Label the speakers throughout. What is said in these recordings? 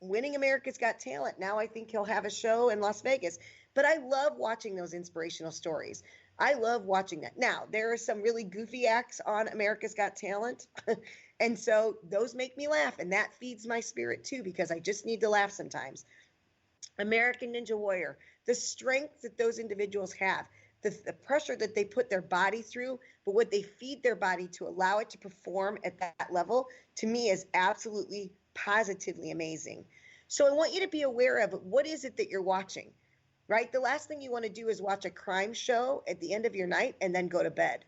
Speaker 1: winning America's Got Talent. Now I think he'll have a show in Las Vegas. But I love watching those inspirational stories. I love watching that. Now, there are some really goofy acts on America's Got Talent. And so those make me laugh. And that feeds my spirit too, because I just need to laugh sometimes. American Ninja Warrior, the strength that those individuals have, the pressure that they put their body through, but what they feed their body to allow it to perform at that level, to me is absolutely positively amazing. So I want you to be aware of what is it that you're watching, right? The last thing you want to do is watch a crime show at the end of your night and then go to bed.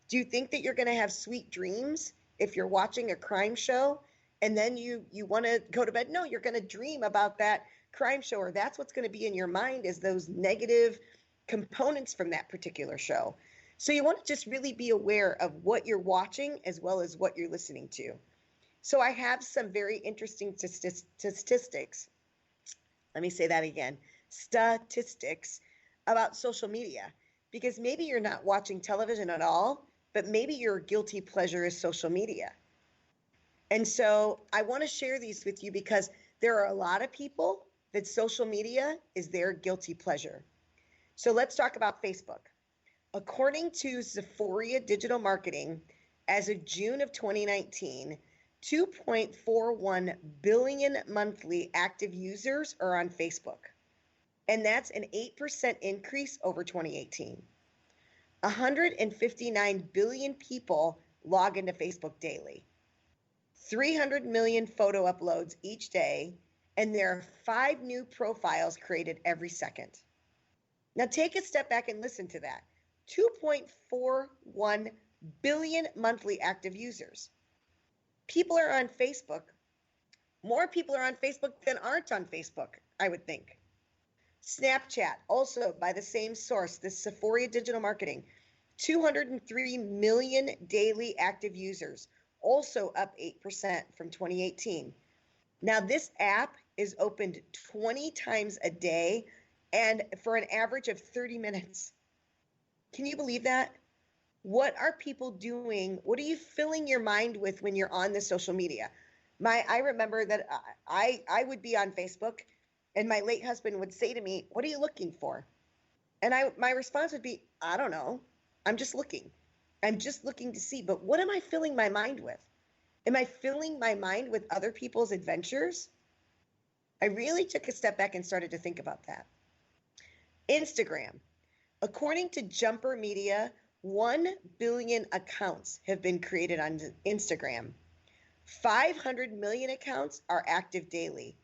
Speaker 1: Do you think that you're going to have sweet dreams if you're watching a crime show and then you want to go to bed? No, you're going to dream about that crime show, or that's what's going to be in your mind, is those negative components from that particular show. So you want to just really be aware of what you're watching as well as what you're listening to. So I have some very interesting statistics. Let me say that again. Statistics about social media, because maybe you're not watching television at all, but maybe your guilty pleasure is social media. And so I want to share these with you because there are a lot of people that social media is their guilty pleasure. So let's talk about Facebook. According to Sephora Digital Marketing, as of June of 2019, 2.41 billion monthly active users are on Facebook. And that's an 8% increase over 2018. 159 billion people log into Facebook daily. 300 million photo uploads each day, and there are 5 new profiles created every second. Now take a step back and listen to that. 2.41 billion monthly active users. People are on Facebook. More people are on Facebook than aren't on Facebook, I would think. Snapchat, also by the same source, this Sephora Digital Marketing, 203 million daily active users, also up 8% from 2018. Now this app is opened 20 times a day and for an average of 30 minutes. Can you believe that? What are people doing? What are you filling your mind with when you're on the social media? I remember that I would be on Facebook and my late husband would say to me, "What are you looking for?" And my response would be, "I don't know. I'm just looking. I'm just looking to see." But what am I filling my mind with? Am I filling my mind with other people's adventures? I really took a step back and started to think about that. Instagram. According to Jumper Media, 1 billion accounts have been created on Instagram. 500 million accounts are active daily.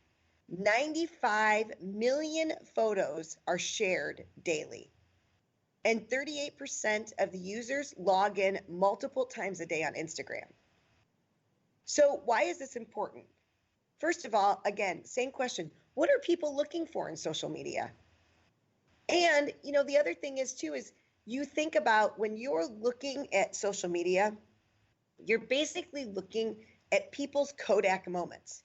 Speaker 1: 95 million photos are shared daily. And 38% of the users log in multiple times a day on Instagram. So why is this important? First of all, again, same question. What are people looking for in social media? And, the other thing is too, is you think about when you're looking at social media, you're basically looking at people's Kodak moments.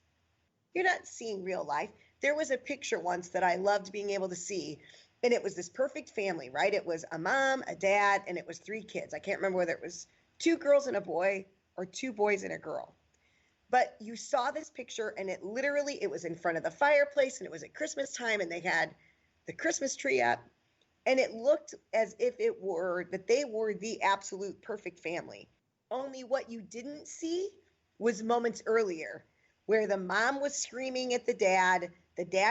Speaker 1: You're not seeing real life. There was a picture once that I loved being able to see, and it was this perfect family, right? It was a mom, a dad, and it was 3 kids. I can't remember whether it was 2 girls and a boy or 2 boys and a girl. But you saw this picture, and it was in front of the fireplace, and it was at Christmas time, and they had the Christmas tree up, and it looked as if they were the absolute perfect family. Only what you didn't see was moments earlier where the mom was screaming at the dad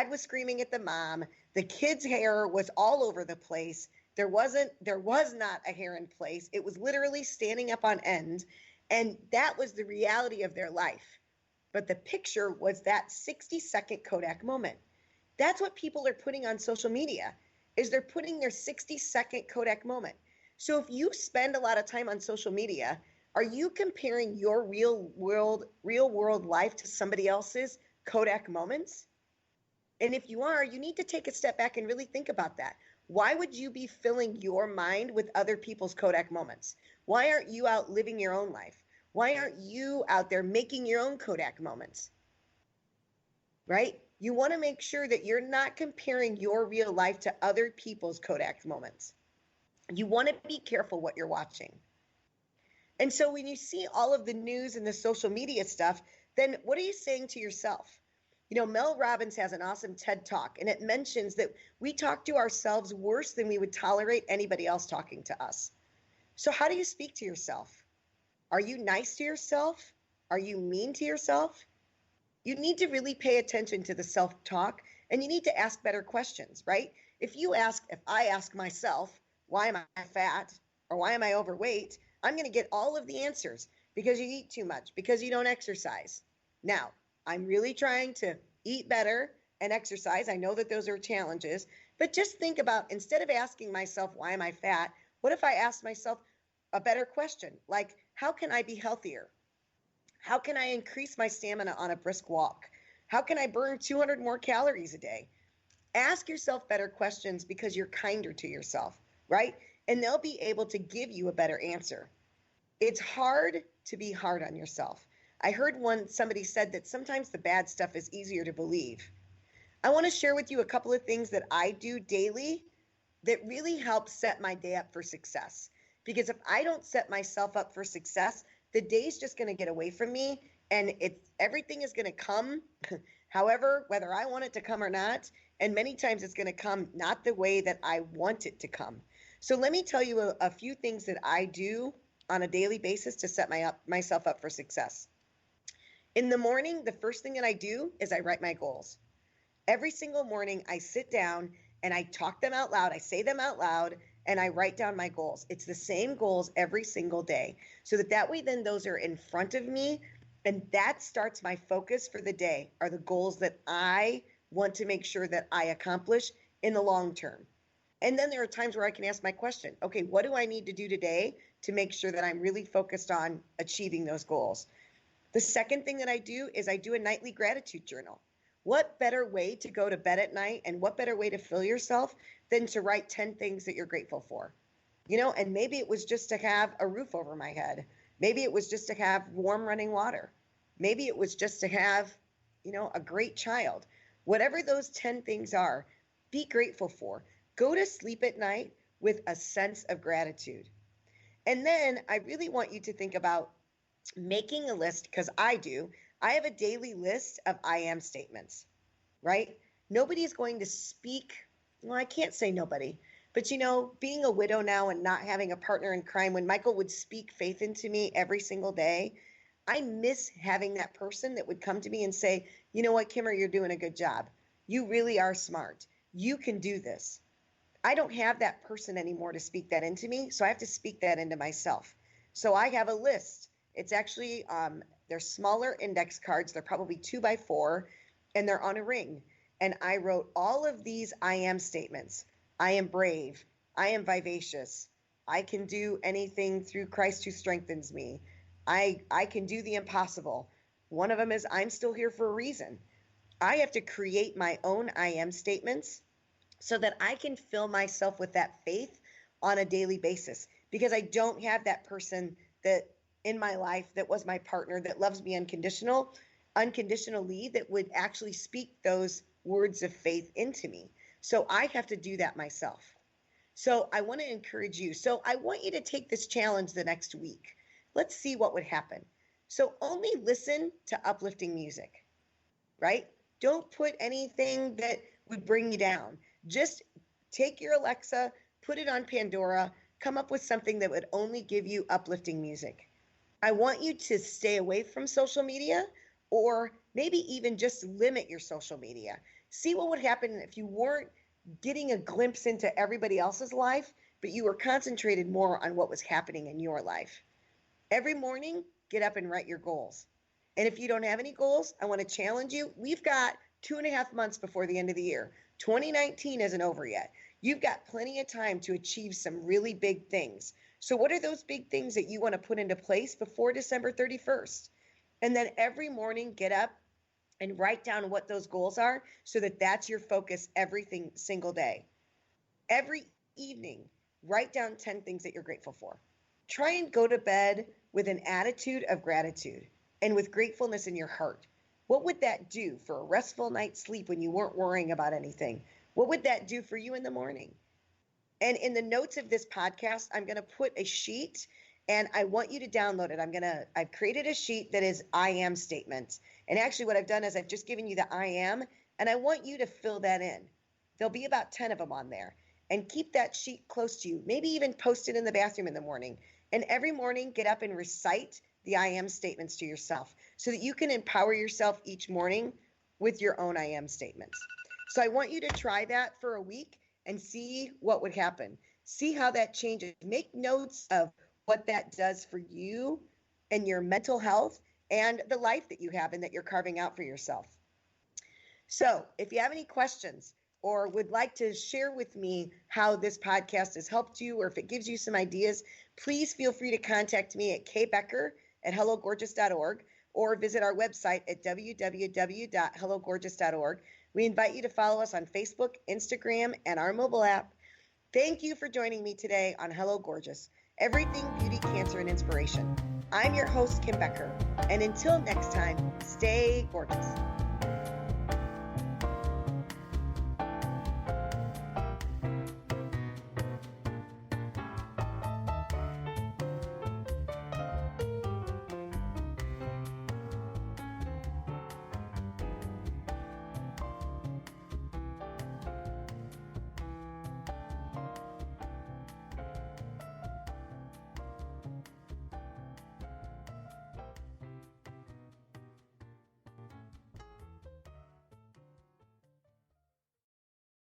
Speaker 1: was screaming at the mom, the kid's hair was all over the place. There was not a hair in place. It was literally standing up on end, and that was the reality of their life. But the picture was that 60-second Kodak moment. That's what people are putting on social media, is they're putting their 60-second Kodak moment. So if you spend a lot of time on social media, are you comparing your real world life to somebody else's Kodak moments? And if you are, you need to take a step back and really think about that. Why would you be filling your mind with other people's Kodak moments? Why aren't you out living your own life? Why aren't you out there making your own Kodak moments? Right? You want to make sure that you're not comparing your real life to other people's Kodak moments. You want to be careful what you're watching. And so when you see all of the news and the social media stuff, then what are you saying to yourself? Mel Robbins has an awesome TED Talk, and it mentions that we talk to ourselves worse than we would tolerate anybody else talking to us. So, how do you speak to yourself? Are you nice to yourself? Are you mean to yourself? You need to really pay attention to the self talk, and you need to ask better questions, right? If I ask myself, why am I fat or why am I overweight? I'm going to get all of the answers because you eat too much, because you don't exercise. Now, I'm really trying to eat better and exercise. I know that those are challenges, but just think about, instead of asking myself, why am I fat? What if I asked myself a better question, like, how can I be healthier? How can I increase my stamina on a brisk walk? How can I burn 200 more calories a day? Ask yourself better questions because you're kinder to yourself, right? And they'll be able to give you a better answer. It's hard to be hard on yourself. I heard somebody said that sometimes the bad stuff is easier to believe. I want to share with you a couple of things that I do daily that really help set my day up for success. Because if I don't set myself up for success, the day's just going to get away from me, and everything is going to come however, whether I want it to come or not. And many times it's going to come not the way that I want it to come. So let me tell you a few things that I do on a daily basis to set myself up for success. In the morning, the first thing that I do is I write my goals. Every single morning, I sit down and I talk them out loud. I say them out loud and I write down my goals. It's the same goals every single day, so that way then those are in front of me, and that starts my focus for the day, are the goals that I want to make sure that I accomplish in the long term. And then there are times where I can ask my question, okay, what do I need to do today to make sure that I'm really focused on achieving those goals? The second thing that I do is I do a nightly gratitude journal. What better way to go to bed at night, and what better way to fill yourself than to write 10 things that you're grateful for? And maybe it was just to have a roof over my head. Maybe it was just to have warm running water. Maybe it was just to have, a great child. Whatever those 10 things are, be grateful for. Go to sleep at night with a sense of gratitude. And then I really want you to think about making a list, because I do. I have a daily list of I am statements, right? Nobody is going to speak. Well, I can't say nobody, but being a widow now and not having a partner in crime, when Michael would speak faith into me every single day, I miss having that person that would come to me and say, you know what, Kimmer, you're doing a good job. You really are smart. You can do this. I don't have that person anymore to speak that into me, so I have to speak that into myself. So I have a list. It's actually, they're smaller index cards. They're probably 2x4, and they're on a ring. And I wrote all of these I am statements. I am brave. I am vivacious. I can do anything through Christ who strengthens me. I can do the impossible. One of them is I'm still here for a reason. I have to create my own I am statements so that I can fill myself with that faith on a daily basis, because I don't have that person that in my life that was my partner that loves me unconditionally, that would actually speak those words of faith into me. So I have to do that myself. So I want to encourage you. So I want you to take this challenge the next week. Let's see what would happen. So only listen to uplifting music, right? Don't put anything that would bring you down. Just take your Alexa, put it on Pandora, come up with something that would only give you uplifting music. I want you to stay away from social media, or maybe even just limit your social media. See what would happen if you weren't getting a glimpse into everybody else's life, but you were concentrated more on what was happening in your life. Every morning, get up and write your goals. And if you don't have any goals, I want to challenge you. We've got 2.5 months before the end of the year. 2019 isn't over yet. You've got plenty of time to achieve some really big things. So what are those big things that you want to put into place before December 31st? And then every morning, get up and write down what those goals are, so that that's your focus every single day. Every evening, write down 10 things that you're grateful for. Try and go to bed with an attitude of gratitude and with gratefulness in your heart. What would that do for a restful night's sleep when you weren't worrying about anything? What would that do for you in the morning? And in the notes of this podcast, I'm going to put a sheet, And I want you to download it. I've created a sheet that is I am statements. And actually what I've done is I've just given you the I am, and I want you to fill that in. There'll be about 10 of them on there. And keep that sheet close to you. Maybe even post it in the bathroom in the morning. And every morning, get up and recite the I am statements to yourself so that you can empower yourself each morning with your own I am statements. So I want you to try that for a week and see what would happen. See how that changes. Make notes of what that does for you and your mental health and the life that you have and that you're carving out for yourself. So if you have any questions or would like to share with me how this podcast has helped you, or if it gives you some ideas, please feel free to contact me at kbecker@hellogorgeous.org or visit our website at www.hellogorgeous.org. We invite you to follow us on Facebook, Instagram, and our mobile app. Thank you for joining me today on Hello Gorgeous, Everything Beauty, Cancer, and Inspiration. I'm your host, Kim Becker, and until next time, stay gorgeous.